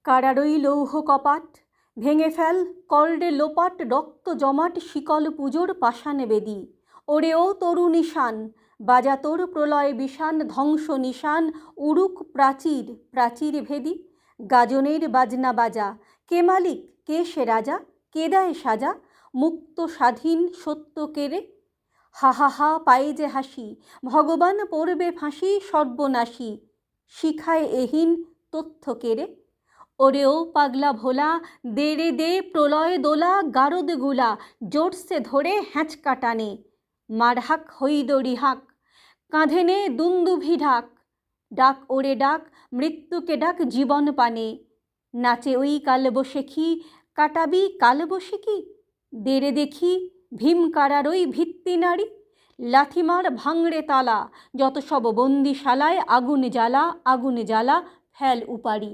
কারারই লৌহ কপাট ভেঙে ফেল, করডে লোপাট, রক্ত জমাট শিকল পুজোর পাষাণ বেদী। ওরে ও তরু নিশান, বাজা তোর প্রলয় বিষান, ধ্বংস নিশান উড়ুক প্রাচীর প্রাচীর ভেদী। গাজনের বাজনা বাজা, কে মালিক কে সে রাজা, কে দেয় সাজা মুক্ত স্বাধীন সত্য কেড়ে। হা হা হা পায়ে যে হাসি, ভগবান পড়বে ফাঁসি সর্বনাশী, শিখায় এহীন তথ্য কেড়ে। ওরে ও পাগলা ভোলা, দে রে দে প্রলয় দোলা, গারদ গুলা জোরসে ধরে হ্যাঁচকা টানে। মারহাক হৈদড়ি হাক, কাঁধে নে দুন্দুভি ঢাক, ডাক ওরে ডাক মৃত্যুকে ডাক জীবন পানে। নাচে ওই কালবৈশাখী, কাটাবি কালবৈশাখী, দে রে দেখি ভীম কারার ওই ভিত্তি নারী। লাথিমার ভাঙড়ে তালা, যত সব বন্দিশালায় আগুন জ্বালা, আগুন জ্বালা ফেল উপাড়ি।